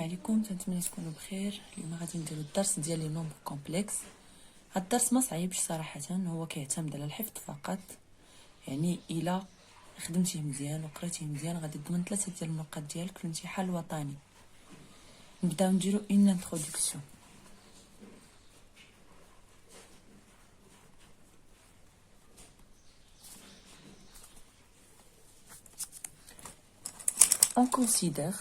عليكم، تنتمنى تكونوا بخير. اليوم غادي نديرو الدرس ديال لي نومبر كومبلكس. هاد الدرس ما صعيبش صراحه، هو كيعتمد على الحفظ فقط. يعني الا خدمتيه مزيان وقريتيه مزيان غادي تضمن 3 ديال النقاط ديالك في الامتحان الوطني. نبداو نديرو اون انتروداكسيون. On considère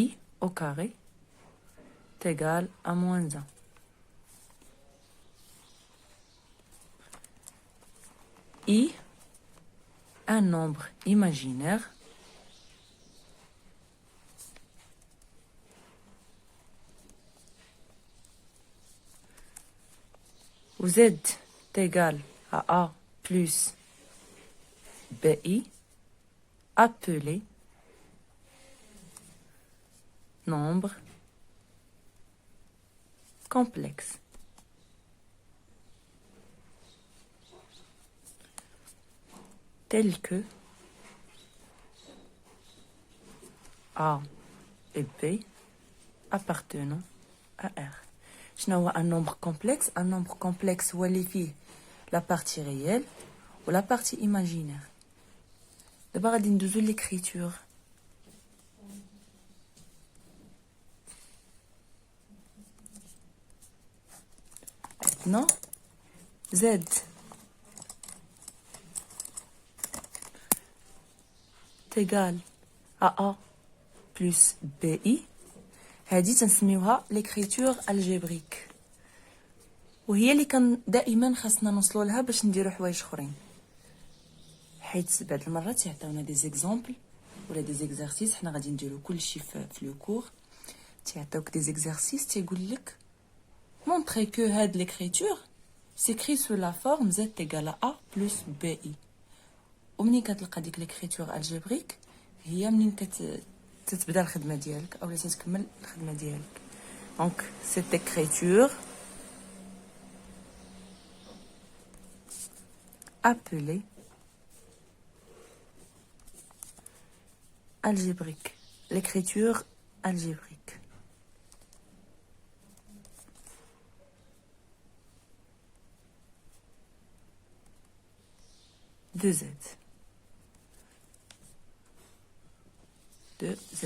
I au carré est égal à moins 1. I, un nombre imaginaire où Z est égal à A plus BI, appelé nombre complexe. Tel que A et B appartenant à R. Je n'ai un nombre complexe. Un nombre complexe où il y a la partie réelle ou la partie imaginaire. D'abord, on va l'écriture. Maintenant, Z est égal à A plus BI. هذه تنسميوها l'écriture algébrique. وهي اللي كان دائما خاصنا نوصلوا لها باش نديروا حوايج اخرين. حيت بعض المرات يعطيونا دي زيكزامبل ولا دي زيكزارسيس، حنا غادي نديروا كلشي في لو كور. تيعطيوك دي زيكزارسيس تيقول لك montrer que هاد l'écriture s'écrit sous la forme z égale à a plus bi. ومنين كتلقى ديك l'écriture algébrique هي منين تتبدا الخدمه ديالك اولا تتكمل الخدمه ديالك. دونك cette écriture appelée algébrique, l'écriture algébrique. De Z. De Z.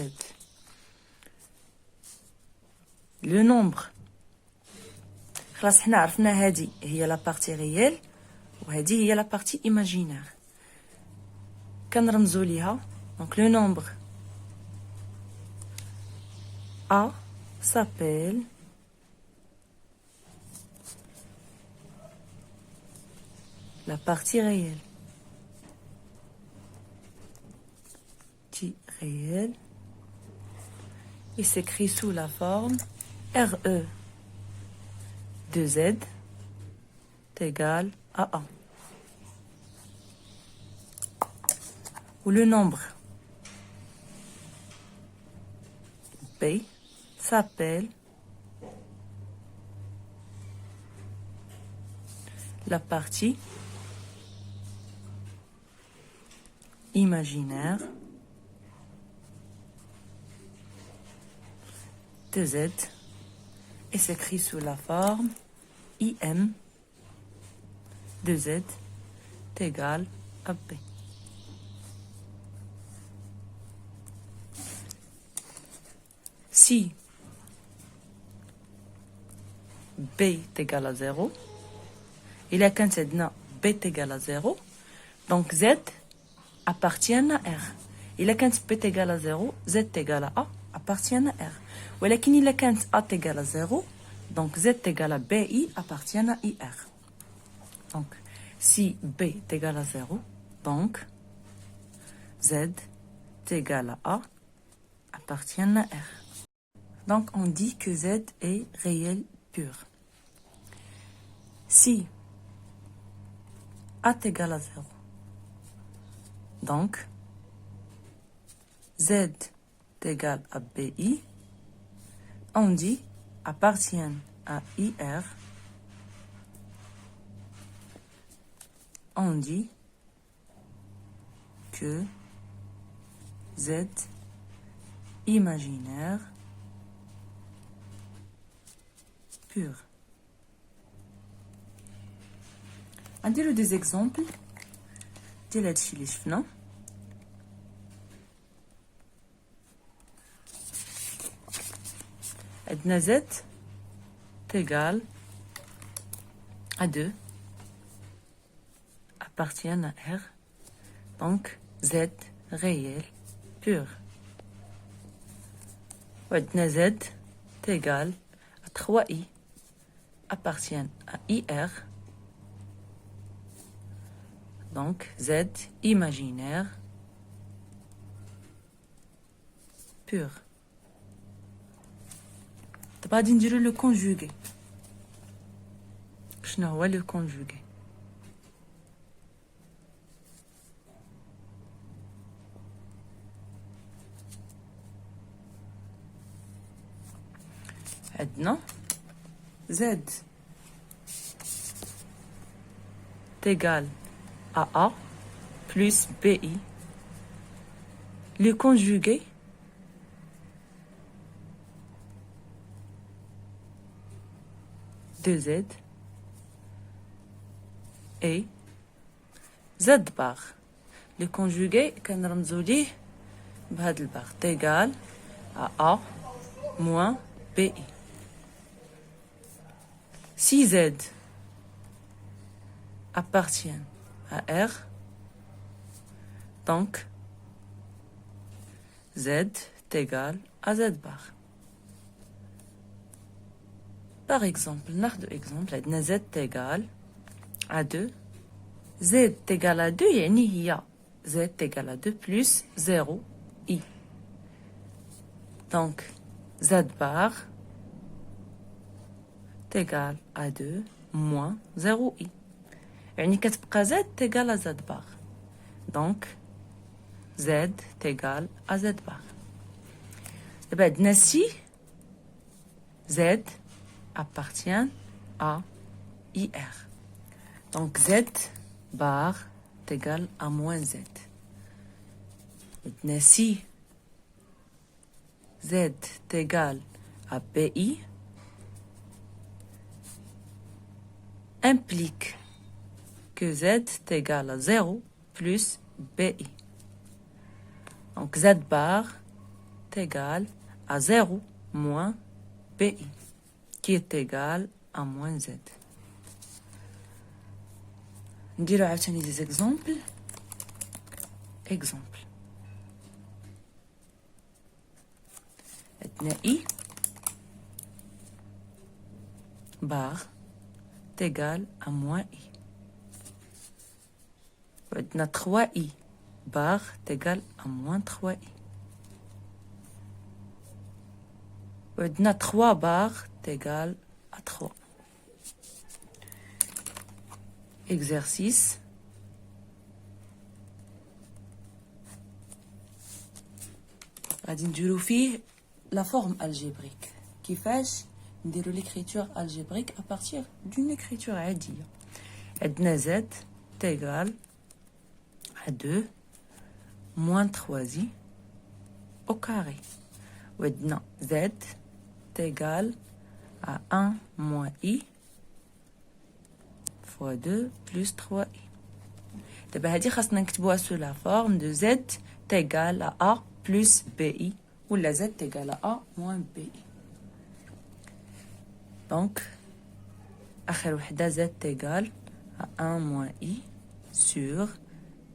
Le nombre. خلاص حنا عرفنا هذه هي لا بارتي ريال وهذه هي لا بارتي ايماجينير. كنرمزوا ليها. Donc le nombre A s'appelle la partie réelle. Réel et s'écrit sous la forme RE de Z est égal à 1. Où le nombre B s'appelle la partie imaginaire de Z et s'écrit sous la forme IM de Z est égal à B. Si B est égal à 0, il a quand B est égal à 0, donc Z appartient à R. Il a quand B est égal à 0, Z est égal à A appartient à R. ولكن إلا كانت A égale à 0 donc Z égale à BI appartient à IR. Donc si B est égal à 0 donc Z est égal à A appartient à R. Donc on dit que Z est réel pur. Si A est égal à 0 donc Z est égal à BI, on dit appartient à IR, on dit que que Z imaginaire pur. نديرو des exemples ديال هادشي اللي شفنا. عندنا Z égale à 2 appartiennent à R, donc Z réel pur. وعندنا Z égale à 3i appartiennent à IR, donc Z imaginaire pur. دابا غادي نديرو لو كونجوغي. شنو هو لو كونجوغي؟ عندنا Z égale à A plus BI. Le conjugué de Z et Z bar. Le conjugué كنرمزو ليه بهاد البار égal à A moins BI. Si Z appartient à R, donc Z est égal à Z bar. Par exemple, ناخدو exemple عندنا Z égal à 2. Z égal à 2 يعني هي Z égal à 2 plus 0 I. Donc Z bar est égal à 2 moins 0 I. يعني كتبقى Z égal à Z bar. Donc Z est égal à Z bar. دابا عندنا si Z appartient à IR. Donc Z bar est égal à moins Z. Maintenant si Z est égal à BI, implique que Z est égal à 0 plus BI. Donc Z bar est égal à 0 moins BI, qui est égal à moins Z. نديرو عاوتاني des exemples. Exemple. عندنا I bar est égal à moins I. وعندنا 3I bar est égal à moins 3I. وعندنا 3 bar est égal à 3. Exercice. غادي نديرو فيه la forme algébrique. كيفاش نديرو l'écriture algébrique à partir d'une écriture عادية. عندنا Z est égal à 2 moins 3i au carré. وعندنا Z est égal à 1 moins I fois 2 plus 3i. دابا هادي خاصنا نكتبوها sous la forme de Z est égal à A plus BI ou la Z est égal à A moins BI. Donc آخر وحدة Z est égal à 1 moins I sur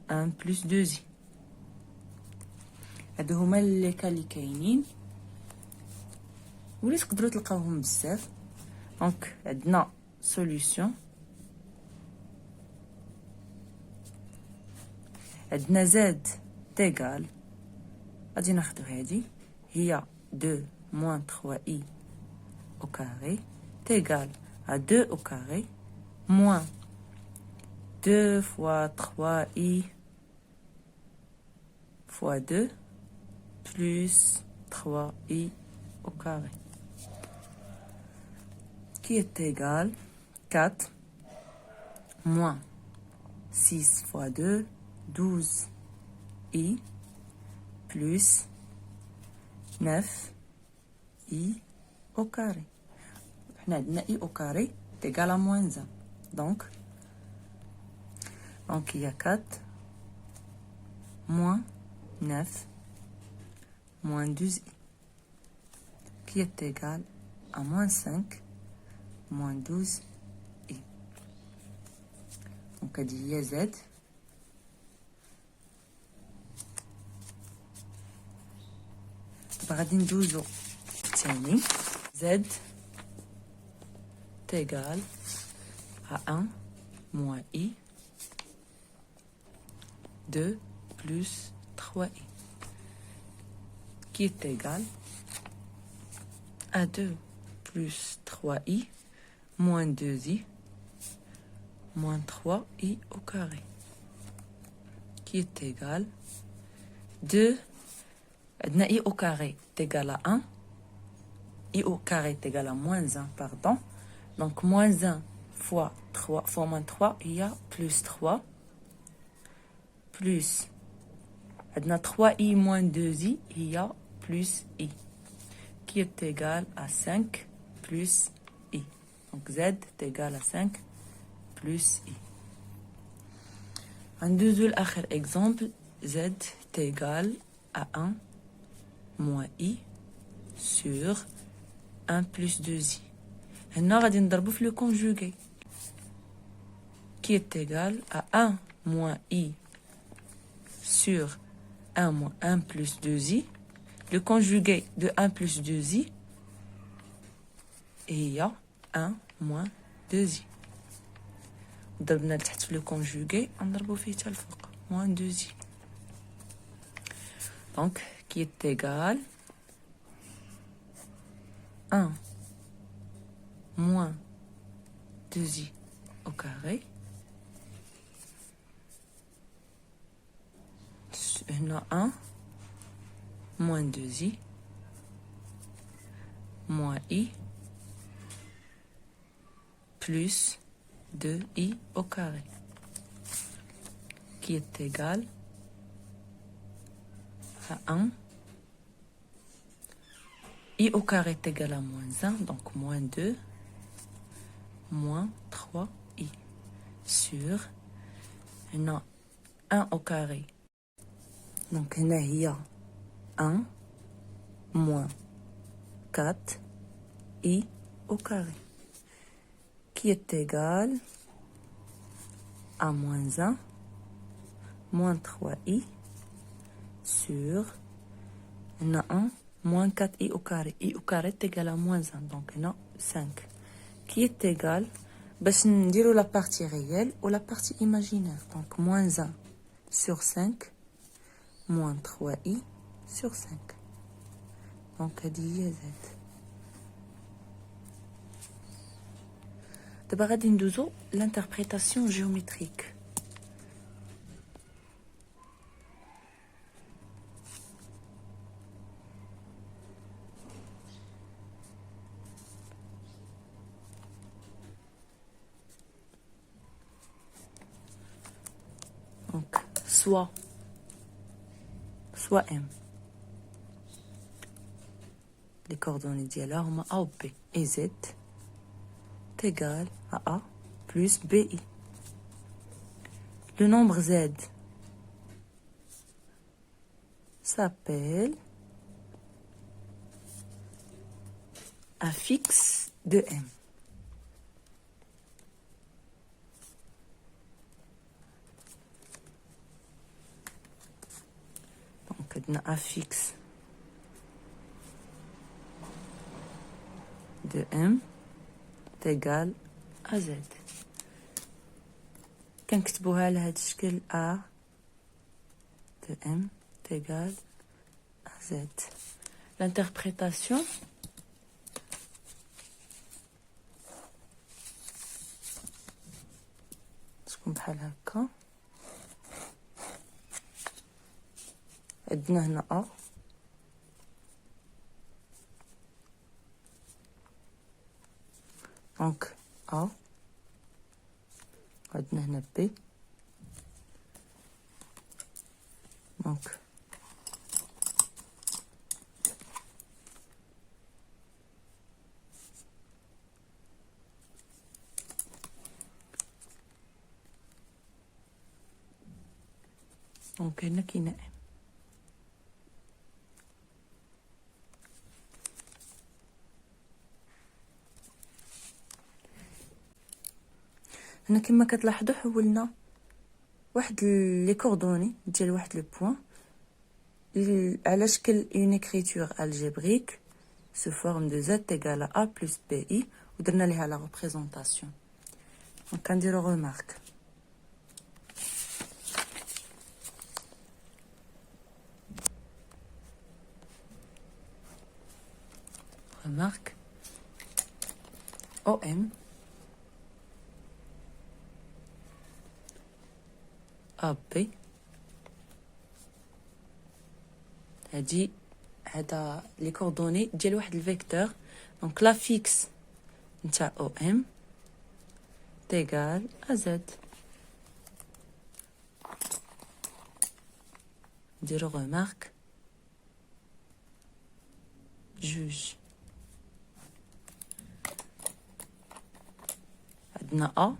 1 plus 2i. هادو هما اللي كاينين واللي تقدروا تلقاوهم بزاف. دونك عندنا solution. عندنا Z égal غادي ناخدو هادي هي 2 moins 3i au carré égal à 2 au carré moins 2 fois 3i fois 2 plus 3i au carré qui est égal 4 moins 6 fois 2 12 I plus 9 I au carré. On a I au carré est égal à moins 1. Donc, il y a 4 moins 9 moins 12i qui est égal à moins 5 moins 12i. Donc, il y a Z. غادي ندوزو ثاني Z est égal à 1 moins I 2 plus 3i qui est égal à 2 plus 3i moins 2i moins 3i au carré qui est égal 2 i au carré est égal à 1 i au carré est égal à moins 1 pardon donc moins 1 fois 3 fois moins 3 il y a plus 3 plus 3i moins 2i il y a plus i qui est égal à 5 plus i. Donc Z est égal à 5 plus i. Un deuxième exemple, Z est égal à 1 moins i sur 1 plus 2i. Maintenant, on va نضربه le conjugué qui est égal à 1 moins i sur 1 moins 1 plus 2i. Le conjugué de 1 plus 2i, et il y a 1 moins 2i. ضربنا تحت في le conjugué, نضربو فيه حتى الفوق moins 2i. Donc, qui est égal 1 moins 2i au carré. هنا 1 moins 2i moins i plus 2i au carré qui est égal à 1. I au carré est égal à moins 1, donc moins 2 moins 3i sur 1 au carré. Donc il y a 1 moins 4 i au carré qui est égal à moins 1 moins 3i sur 1 moins 4i au carré. I au carré est égal à moins 1, donc il y a 5 qui est égal باش نديرو la partie réelle ou la partie imaginaire. Donc moins 1 sur 5 moins 3i sur 5. Donc هذه هي Z. دابا غادي ندوزو l'interprétation géométrique. Donc soit M. Les coordonnées ديالها هما A ou B et Z est égal à A plus BI. Le nombre Z s'appelle un fixe de M. Donc, on a un fixe de M est égal à Z. كنكتبوها على هذا الشكل A de M est égal à Z. L'interprétation تكون بحال هكا. عندنا هنا A دونك A عندنا هنا B Donc, هنا كاينه هنا كما كتلاحظوا حولنا واحد لي كوردوني ديال واحد لو بوين على شكل اون écriture algébrique sous forme de z égale à a plus bi ودرنا ليها لا ريبريزونطاسيون. دونك كنديرو غومارك. Remarque OM AB هذا لي كوردوني ديال واحد الفيكتور. دونك لا فيكس نتاع OM تيغال AZ. نديرو غومارك جوج. عندنا A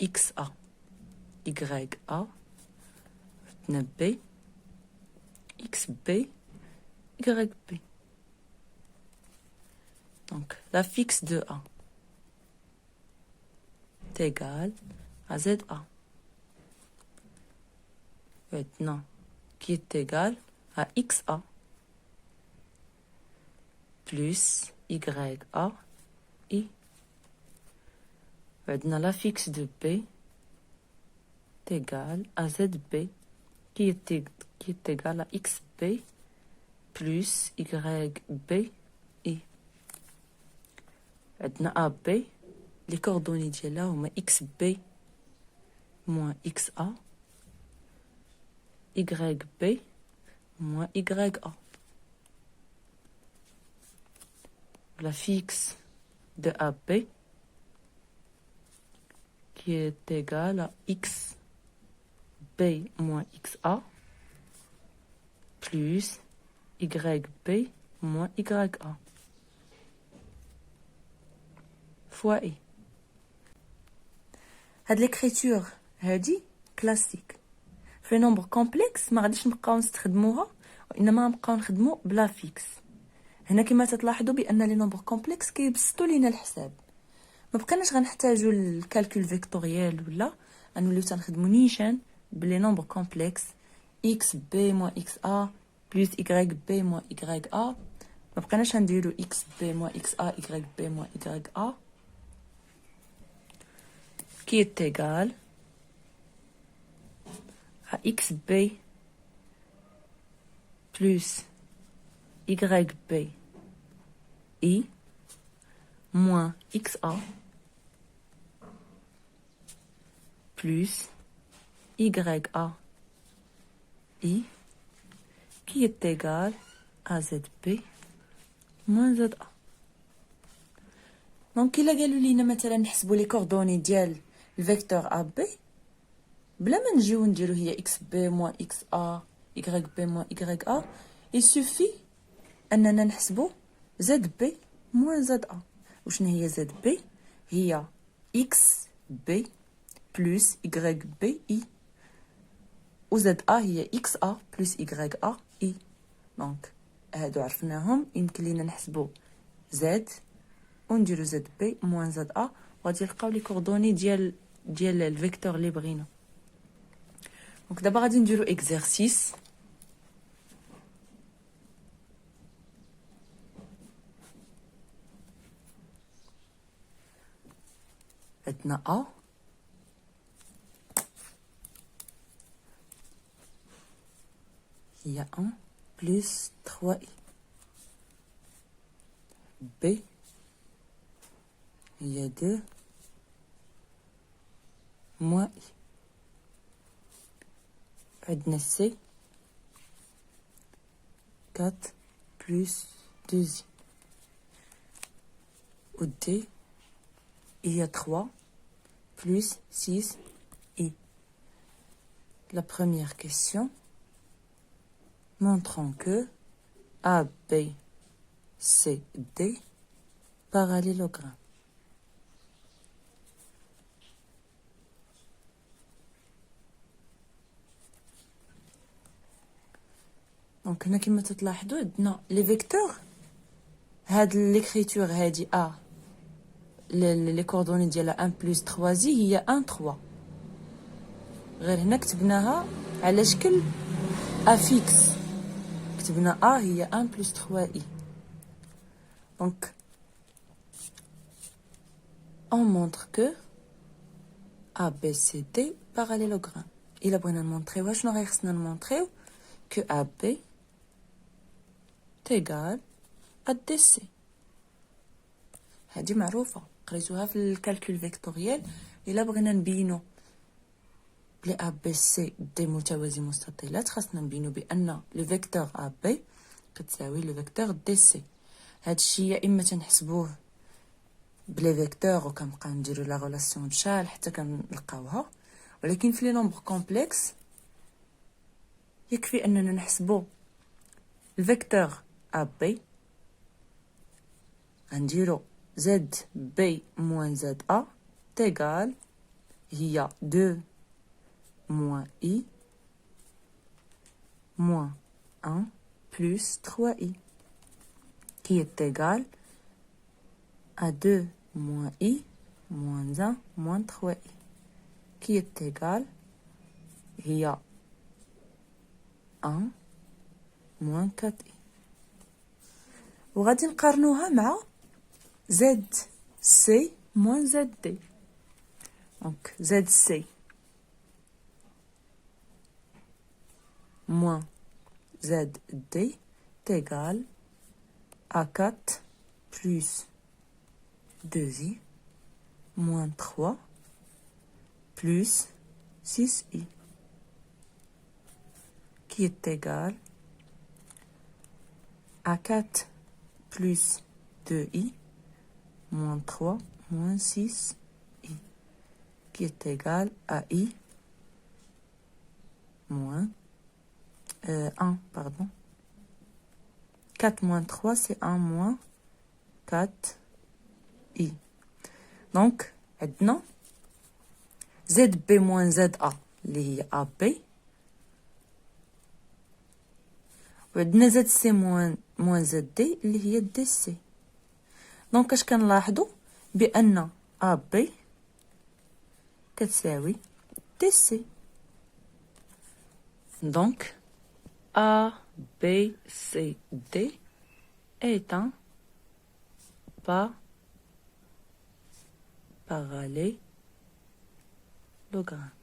X A Y A. عندنا B X B Y B. Donc la fixe de A est égale à ZA. Maintenant, qui est égal à XA plus YA I. Maintenant, la fixe de B est égale à ZB qui est égal à XB plus YB I. عندنا AB les coordonnées ديالها هما XB moins XA YB moins YA. La fixe de AB qui est égale à XB moins XA plus YB moins YA fois I. هاد l'écriture هادي كلاسيك في نومبر كومبلكس ما غاديش نبقاو نستخدموها وانما نبقاو نخدمو بلا فيكس. هنا كما تلاحظوا بان لي نومبر كومبلكس كيبسطوا لينا الحساب، ما بقيناش غنحتاجوا الكالكول فيكتوريال ولا غنوليو تنخدموا نيشان بلي نومبر كومبلكس اكس بي موان اكس ا بلس y بي موان y ا. ما بقيناش غنديروا اكس بي موان اكس ا y بي موان y ا qui est égal à xb plus yb i moins xa plus ya i qui est égal à zb moins za. دونك الا قالوا لينا مثلا نحسبوا لي كوردوني ديال الفيكتور ا بي بلا ما نجيو نديرو هي اكس بي موان اكس ا y بي موان y ا يسوفي اننا نحسبوا زد بي موان زد ا. وشنو هي زد بي؟ هي اكس بي بلس y بي اي و زد ا هي اكس ا بلس y ا اي. دونك هادو عرفناهم، يمكن لينا نحسبوا زد ونديرو زد بي موان زد ا وغادي نلقاو لي كوردوني ديال الفيكتور اللي بغينا. دونك دابا غادي نديرو اكزرسيس. عندنا ا هي 1 بلس 3 اي بي هي 2 moins i. عندنا سي 4 plus 2i و d هي 3 plus 6i. la première question montrant que A, B, C, D parallélogramme. دونك هنا كما تلاحظوا عندنا لي فيكتور هاد ليكريتور هادي A لي كوردوني ديالها 1 بلس 3 زي هي 1 3 غير هنا كتبناها على شكل افيكس كتبنا A هي 1 بلس 3 I دونك on montre que A B C D parallélogramme إلا بغينا نمونطريوها شنو غيخصنا نمونطريو que AB تيغال DC هادي معروفة قريتوها في الكالكول فيكتوريال. إلا بغينا نبينو بلي A B C D متوازي مستطيلات خاصنا نبينو بأن لو فيكتور AB كتساوي لو فيكتور DC. هادشي يا إما تنحسبوه بلي فيكتور وكنبقاو نديرو لا غولاسيون بشال حتى كنلقاوها، ولكن في لي نومبر كومبلكس يكفي أننا نحسبو الفيكتور AB غنديرو زد بي موان زد A تيغال هي 2 moins I moins 1 plus 3I qui est égal à 2 moins I moins 1 moins 3I qui est égal à 1 moins 4I. وغادي نقارنوها مع ZC moins ZD. Donc ZC moins ZD est égal à 4 plus 2i moins 3 plus 6i qui est égal à 4 plus 2i moins 3 moins 6i qui est égal à i moins 1, pardon. 4 moins 3, c'est 1 moins 4i. Donc, maintenant, ZB moins ZA, اللي هي AB. وعندنا ZC moins ZD, اللي هي DC. Donc, اش كنلاحظوا بأن AB كتساوي DC. Donc, A, B, C, D est un parallélogramme.